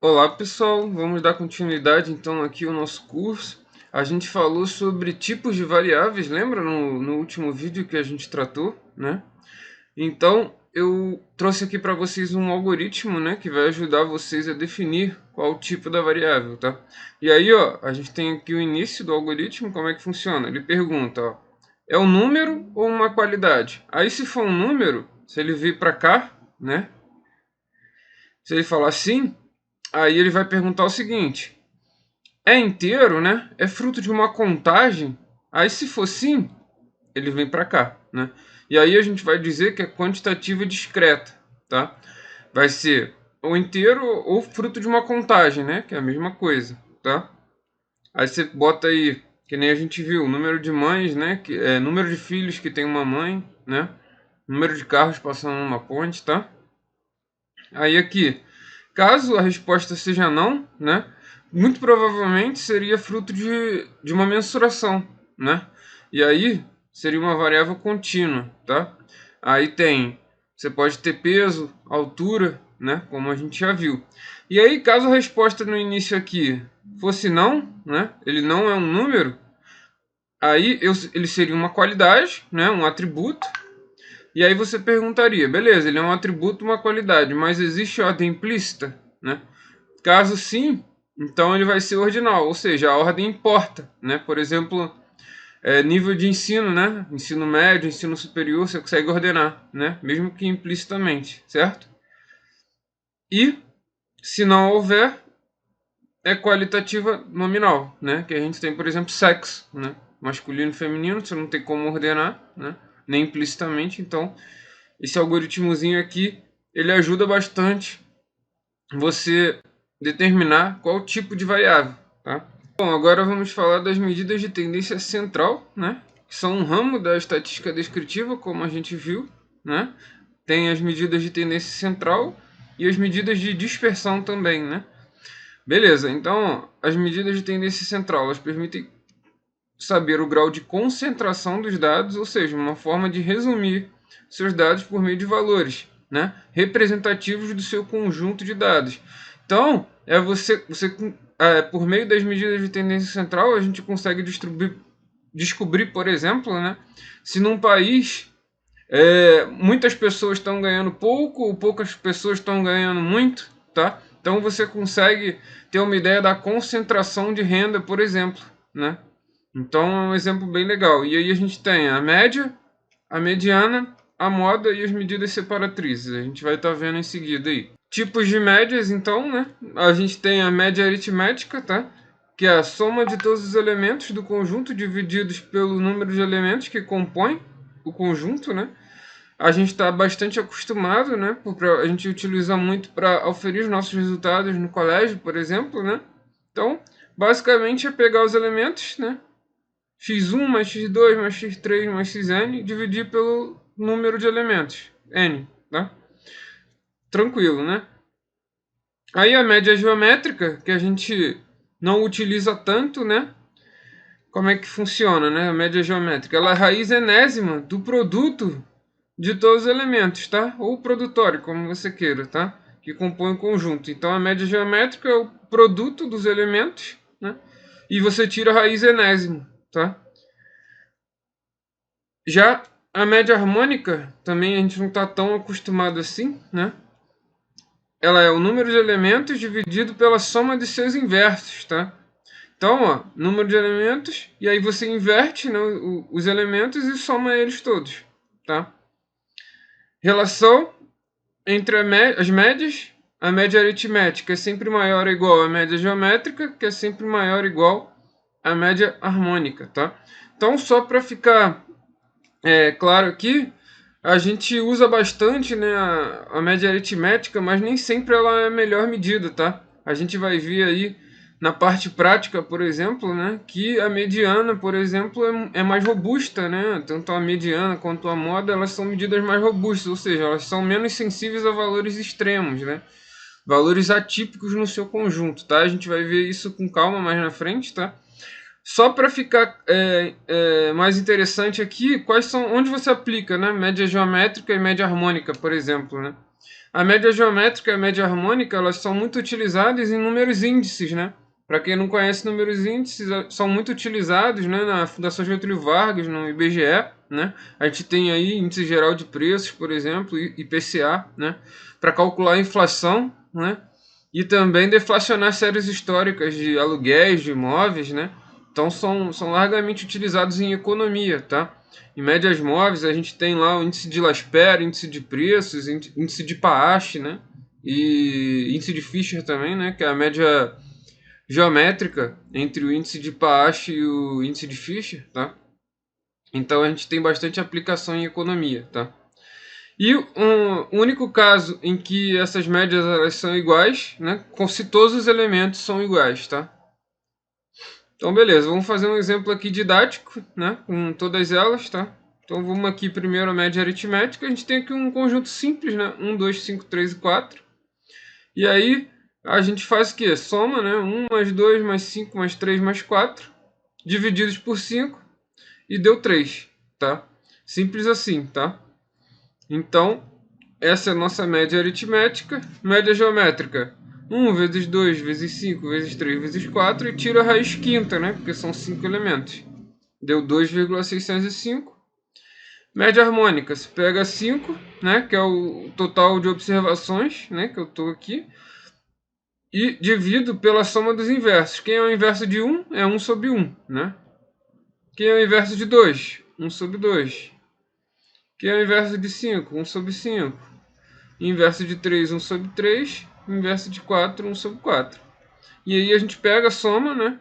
Olá pessoal, vamos dar continuidade então aqui ao nosso curso. A gente falou sobre tipos de variáveis, lembra no último vídeo que a gente tratou, né? Então eu trouxe aqui para vocês um algoritmo, né, que vai ajudar vocês a definir qual o tipo da variável, tá? E aí, ó, a gente tem aqui o início do algoritmo, como é que funciona? Ele pergunta, ó, é um número ou uma qualidade? Aí se for um número, se ele vir para cá, né? Se ele falar sim, aí ele vai perguntar o seguinte: é inteiro, né? É fruto de uma contagem? Aí, se for sim, ele vem para cá, né? E aí a gente vai dizer que é quantitativa discreta, tá? Vai ser ou inteiro ou fruto de uma contagem, né? Que é a mesma coisa, tá? Aí você bota aí, que nem a gente viu, número de mães, né? Que é número de filhos que tem uma mãe, né? Número de carros passando numa ponte, tá? Aí aqui, caso a resposta seja não, né? Muito provavelmente seria fruto de uma mensuração, né? E aí seria uma variável contínua, tá? Aí tem, você pode ter peso, altura, né? Como a gente já viu. E aí, caso a resposta no início aqui fosse não, né? Ele não é um número, aí ele seria uma qualidade, né? Um atributo. E aí você perguntaria, beleza, ele é um atributo, uma qualidade, mas existe ordem implícita, né? Caso sim, então ele vai ser ordinal, ou seja, a ordem importa, né? Por exemplo, nível de ensino, né? Ensino médio, ensino superior, você consegue ordenar, né? Mesmo que implicitamente, certo? E se não houver, é qualitativa nominal, né? Que a gente tem, por exemplo, sexo, né? Masculino e feminino, você não tem como ordenar, né? Nem implicitamente, então esse algoritmozinho aqui, ele ajuda bastante você determinar qual tipo de variável, tá? Bom, agora vamos falar das medidas de tendência central, né? Que são um ramo da estatística descritiva, como a gente viu, né? Tem as medidas de tendência central e as medidas de dispersão também, né? Beleza, então as medidas de tendência central, elas permitem saber o grau de concentração dos dados, ou seja, uma forma de resumir seus dados por meio de valores, né, representativos do seu conjunto de dados. Então, por meio das medidas de tendência central, a gente consegue descobrir, por exemplo, né, se num país muitas pessoas estão ganhando pouco ou poucas pessoas estão ganhando muito, tá? Então você consegue ter uma ideia da concentração de renda, por exemplo, né? Então é um exemplo bem legal. E aí a gente tem a média, a mediana, a moda e as medidas separatrizes. A gente vai estar vendo em seguida aí. Tipos de médias, então, né? A gente tem a média aritmética, tá? Que é a soma de todos os elementos do conjunto divididos pelo número de elementos que compõem o conjunto, né? A gente está bastante acostumado, né? A gente utiliza muito para auferir os nossos resultados no colégio, por exemplo, né? Então, basicamente é pegar os elementos, né? X1 mais x2 mais x3 mais xn, dividir pelo número de elementos, n, tá? Tranquilo, né? Aí a média geométrica, que a gente não utiliza tanto, né? Como é que funciona, né? A média geométrica, ela é a raiz enésima do produto de todos os elementos, tá? Ou produtório, como você queira, tá? Que compõe o conjunto. Então a média geométrica é o produto dos elementos, né? E você tira a raiz enésima, tá? Já a média harmônica, também a gente não está tão acostumado assim, né? Ela é o número de elementos dividido pela soma de seus inversos, tá? Então, ó, número de elementos, e aí você inverte, né, os elementos e soma eles todos, tá? Relação entre as médias, a média aritmética é sempre maior ou igual à média geométrica, que é sempre maior ou igual à média harmônica, tá? Então, só para ficar claro aqui, a gente usa bastante, né, a média aritmética, mas nem sempre ela é a melhor medida, tá? A gente vai ver aí na parte prática, por exemplo, né, que a mediana, por exemplo, é mais robusta, né? Tanto a mediana quanto a moda, elas são medidas mais robustas, ou seja, elas são menos sensíveis a valores extremos, né? Valores atípicos no seu conjunto, tá? A gente vai ver isso com calma mais na frente, tá? Só para ficar mais interessante aqui, quais são onde você aplica, né? Média geométrica e média harmônica, por exemplo, né? A média geométrica e a média harmônica, elas são muito utilizadas em números índices, né? Para quem não conhece números índices, são muito utilizados, né, na Fundação Getúlio Vargas, no IBGE, né? A gente tem aí índice geral de preços, por exemplo, IPCA, né, para calcular a inflação, né? E também deflacionar séries históricas de aluguéis de imóveis, né? Então são largamente utilizados em economia, tá? Em médias móveis a gente tem lá o índice de Laspera, índice de preços, índice de Paasch, né? E índice de Fischer também, né? Que é a média geométrica entre o índice de Paasch e o índice de Fischer, tá? Então a gente tem bastante aplicação em economia, tá? E o único caso em que essas médias elas são iguais, né? Se todos os elementos são iguais, tá? Então, beleza, vamos fazer um exemplo aqui didático, né? Com todas elas, tá? Então, vamos aqui primeiro a média aritmética. A gente tem aqui um conjunto simples, né? 1, 2, 5, 3 e 4. E aí, a gente faz o quê? Soma, né? 1 mais 2 mais 5 mais 3 mais 4, divididos por 5, e deu 3, tá? Simples assim, tá? Então, essa é a nossa média aritmética. Média geométrica: 1 vezes 2 vezes 5 vezes 3 vezes 4, e tira a raiz quinta, né? Porque são 5 elementos. Deu 2,605. Média harmônica: se pega 5, né? Que é o total de observações, né? Que eu estou aqui. E divido pela soma dos inversos. Quem é o inverso de 1? É 1 sobre 1, né? Quem é o inverso de 2? 1 sobre 2. Quem é o inverso de 5? 1 sobre 5. Inverso de 3, 1 sobre 3. Inverso de 4, 1 sobre 4. E aí a gente pega a soma, né?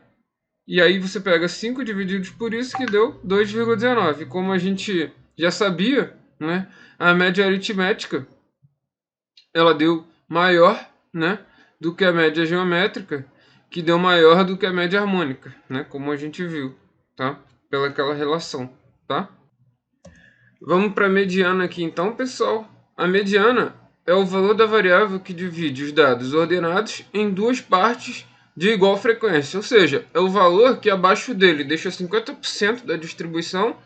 E aí você pega 5 divididos por isso, que deu 2,19. Como a gente já sabia, né? A média aritmética, ela deu maior, né? Do que a média geométrica, que deu maior do que a média harmônica, né? Como a gente viu, tá? Pelaquela relação, tá? Vamos para a mediana aqui então, pessoal. A mediana é o valor da variável que divide os dados ordenados em duas partes de igual frequência, ou seja, é o valor que abaixo dele deixa 50% da distribuição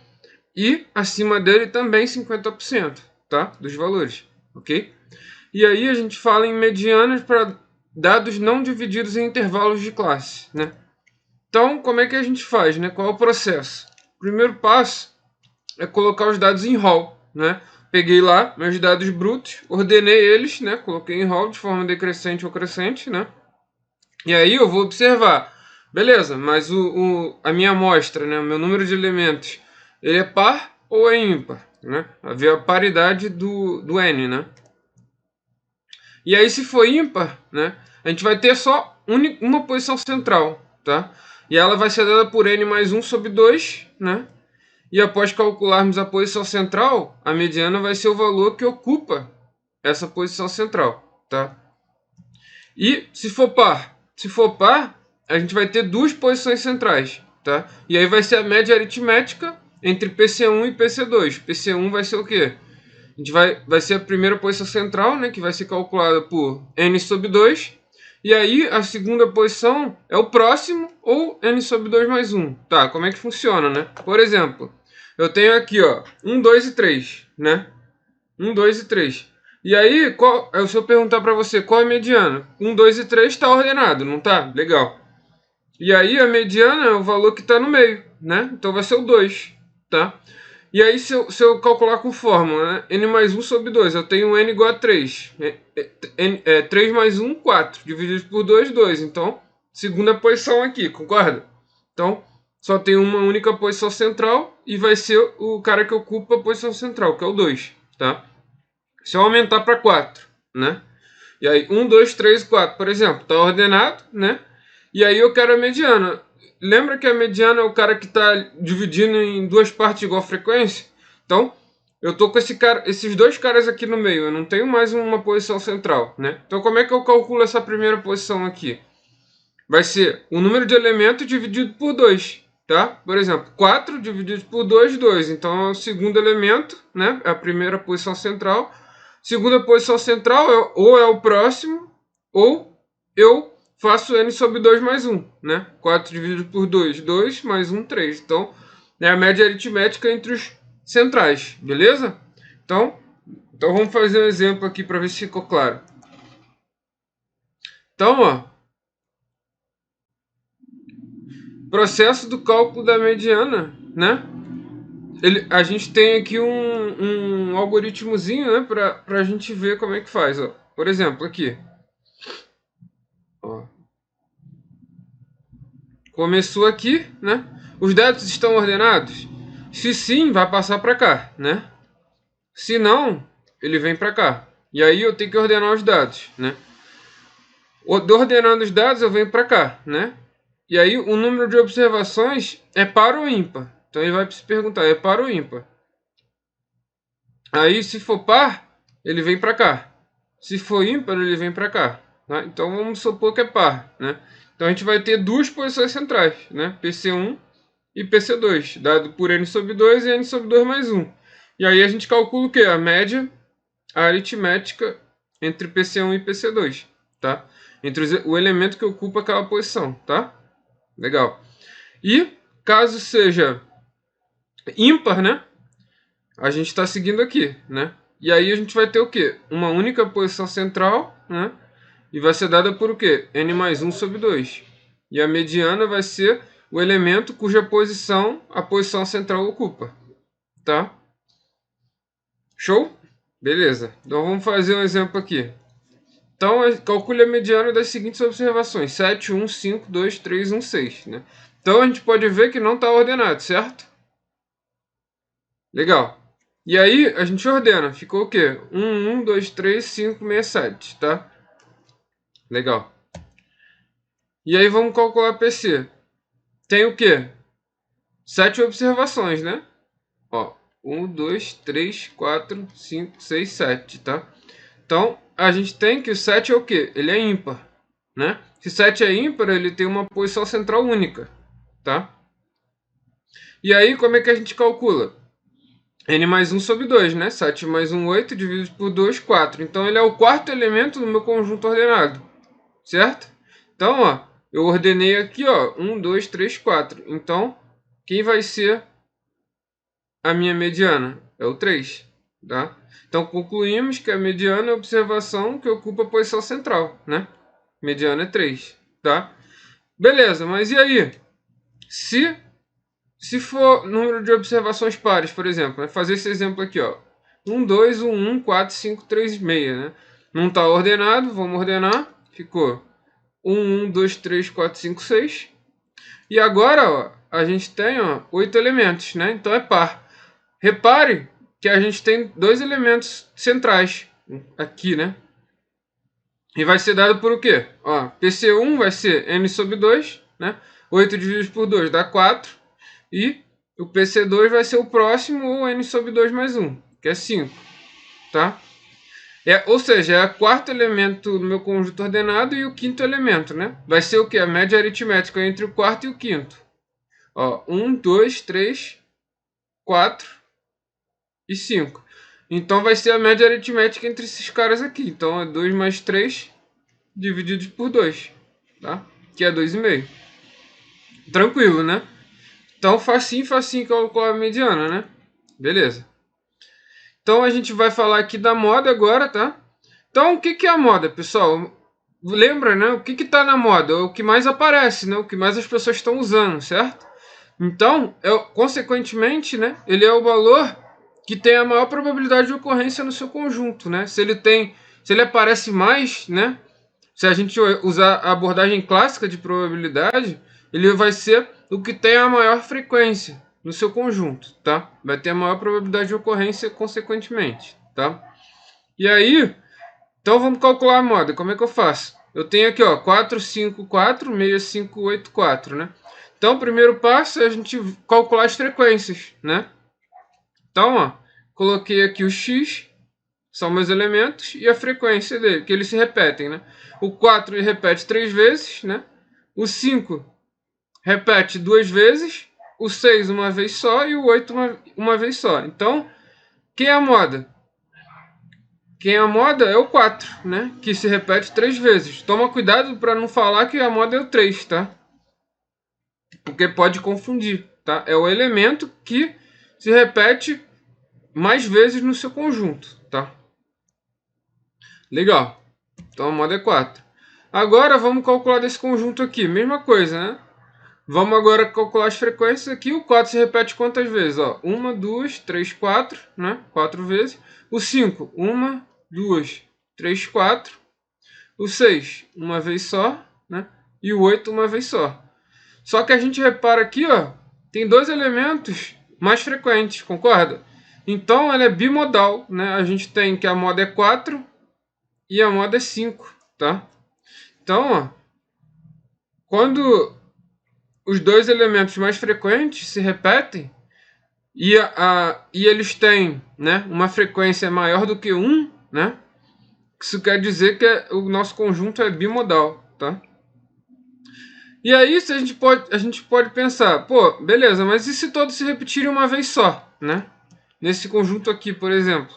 e acima dele também 50%, tá? Dos valores, ok? E aí a gente fala em medianas para dados não divididos em intervalos de classe, né? Então, como é que a gente faz, né? Qual é o processo? O primeiro passo é colocar os dados em hall, né? Peguei lá meus dados brutos, ordenei eles, né? Coloquei em hall de forma decrescente ou crescente, né? E aí eu vou observar, beleza, mas a minha amostra, né? O meu número de elementos, ele é par ou é ímpar, né? Haver a paridade do n, né? E aí, se for ímpar, né? A gente vai ter só uma posição central, tá? E ela vai ser dada por n mais 1 sobre 2, né? E após calcularmos a posição central, a mediana vai ser o valor que ocupa essa posição central, tá? E se for par, a gente vai ter duas posições centrais, tá? E aí vai ser a média aritmética entre PC1 e PC2. PC1 vai ser o quê? A gente vai ser a primeira posição central, né, que vai ser calculada por n sobre 2. E aí a segunda posição é o próximo, ou n sobre 2 mais 1. Tá, como é que funciona, né? Por exemplo, eu tenho aqui, ó, 1, 2 e 3, né? 1, 2 e 3. E aí, se eu perguntar para você qual é a mediana? 1, 2 e 3 está ordenado, não tá? Legal. E aí a mediana é o valor que está no meio, né? Então vai ser o 2, tá? E aí, se eu calcular com fórmula, né? N mais 1 sobre 2, eu tenho n igual a 3. 3 mais 1, 4. Dividido por 2, 2. Então, segunda posição aqui, concorda? Então, só tem uma única posição central e vai ser o cara que ocupa a posição central, que é o 2, tá? Se eu aumentar para 4, né? E aí, 1, 2, 3, 4, por exemplo, está ordenado, né? E aí eu quero a mediana. Lembra que a mediana é o cara que está dividindo em duas partes de igual frequência? Então, eu tô com esses dois caras aqui no meio. Eu não tenho mais uma posição central, né? Então, como é que eu calculo essa primeira posição aqui? Vai ser o número de elementos dividido por 2, tá? Por exemplo, 4 dividido por 2, 2. Então, é o segundo elemento, né? É a primeira posição central. Segunda posição central ou é o próximo, ou eu faço n sobre 2 mais 1, né? 4 dividido por 2, 2 mais 1, 3. Então, é a média aritmética entre os centrais, beleza? Então, Então vamos fazer um exemplo aqui para ver se ficou claro. Então, ó, processo do cálculo da mediana, né? A gente tem aqui um algoritmozinho, né, para a gente ver como é que faz. Ó. Por exemplo, aqui. Ó. Começou aqui, né? Os dados estão ordenados? Se sim, vai passar para cá, né? Se não, ele vem para cá. E aí eu tenho que ordenar os dados, né? Ordenando os dados, eu venho para cá, né? E aí o número de observações é par ou ímpar. Então ele vai se perguntar, é par ou ímpar? Aí se for par, ele vem para cá. Se for ímpar, ele vem para cá. Tá? Então vamos supor que é par, né? Então a gente vai ter duas posições centrais, né? PC1 e PC2, dado por n sobre 2 e n sobre 2 mais 1. E aí a gente calcula o quê? A média aritmética entre PC1 e PC2, tá? Entre o elemento que ocupa aquela posição, tá? Legal. E caso seja ímpar, né? A gente está seguindo aqui, né? E aí a gente vai ter o quê? Uma única posição central, né? E vai ser dada por o quê? N mais 1 sobre 2. E a mediana vai ser o elemento cuja posição a posição central ocupa, tá? Show? Beleza. Então vamos fazer um exemplo aqui. Então, calcule a mediana das seguintes observações: 7, 1, 5, 2, 3, 1, 6. Né? Então, a gente pode ver que não está ordenado, certo? Legal. E aí, a gente ordena. Ficou o quê? 1, 1, 2, 3, 5, 6, 7, tá? Legal. E aí, vamos calcular PC. Tem o quê? 7 observações, né? Ó, 1, 2, 3, 4, 5, 6, 7, tá? Então, a gente tem que o 7 é o quê? Ele é ímpar, né? Se 7 é ímpar, ele tem uma posição central única, tá? E aí, como é que a gente calcula? N mais 1 sobre 2, né? 7 mais 1, 8, dividido por 2, 4. Então, ele é o quarto elemento do meu conjunto ordenado, certo? Então, ó, eu ordenei aqui, ó, 1, 2, 3, 4. Então, quem vai ser a minha mediana? É o 3, tá? Então, concluímos que a mediana é a observação que ocupa a posição central, né? Mediana é 3, tá? Beleza, mas e aí? Se for número de observações pares, por exemplo, né? Fazer esse exemplo aqui, ó. 1, 2, 1, 1, 4, 5, 3, 6, né? Não está ordenado, vamos ordenar. Ficou 1, 1, 2, 3, 4, 5, 6. E agora, ó, a gente tem, ó, 8 elementos, né? Então é par. Repare que a gente tem dois elementos centrais aqui, né? E vai ser dado por o quê? Ó, PC1 vai ser n sobre 2, né? 8 dividido por 2 dá 4. E o PC2 vai ser o próximo, ou n sobre 2 mais 1, que é 5, tá? Ou seja, é o quarto elemento do meu conjunto ordenado e o quinto elemento, né? Vai ser o quê? A média aritmética entre o quarto e o quinto. Ó, 1, 2, 3, 4 e 5. Então vai ser a média aritmética entre esses caras aqui. Então é 2 mais 3 dividido por 2, tá? Que é 2,5. Tranquilo, né? Então facinho calcular a mediana, né? Beleza. Então a gente vai falar aqui da moda agora, tá? Então o que é a moda, pessoal? Lembra, né? O que está na moda? O que mais aparece, né? O que mais as pessoas estão usando, certo? Então, consequentemente, né? Ele é o valor que tem a maior probabilidade de ocorrência no seu conjunto, né? Se ele aparece mais, né? Se a gente usar a abordagem clássica de probabilidade, ele vai ser o que tem a maior frequência no seu conjunto, tá? Vai ter a maior probabilidade de ocorrência consequentemente, tá? E aí, então vamos calcular a moda. Como é que eu faço? Eu tenho aqui, ó, 4, 5, 4, 6, 5, 8, 4, né? Então, o primeiro passo é a gente calcular as frequências, né? Então, ó, coloquei aqui o x, são meus elementos, e a frequência dele, que eles se repetem, né? O 4 ele repete 3 vezes, né? O 5 repete 2 vezes, o 6 uma vez só e o 8 uma vez só. Então, quem é a moda? Quem é a moda é o 4, né? Que se repete 3 vezes. Toma cuidado para não falar que a moda é o 3, tá? Porque pode confundir, tá? É o elemento que se repete mais vezes no seu conjunto, tá? Legal. Então a moda é 4. Agora vamos calcular desse conjunto aqui. Mesma coisa, né? Vamos agora calcular as frequências aqui. O 4 se repete quantas vezes? Ó, 1, 2, 3, 4, né? 4 vezes. O 5, 1, 2, 3, 4. O 6, uma vez só, né? E o 8, uma vez só. Só que a gente repara aqui, ó, tem dois elementos mais frequentes, concorda? Então ela é bimodal, né? A gente tem que a moda é 4 e a moda é 5, tá? Então, ó, quando os dois elementos mais frequentes se repetem e eles têm, né, uma frequência maior do que 1, né? Isso quer dizer que o nosso conjunto é bimodal, tá? E aí a gente pode pensar, pô, beleza, mas e se todos se repetirem uma vez só, né? Nesse conjunto aqui, por exemplo.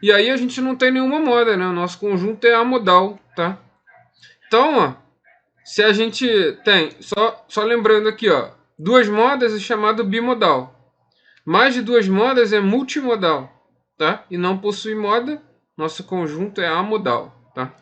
E aí a gente não tem nenhuma moda, né? O nosso conjunto é amodal, tá? Então, ó, se a gente tem, só lembrando aqui, ó, duas modas é chamado bimodal. Mais de duas modas é multimodal, tá? E não possui moda, nosso conjunto é amodal, tá?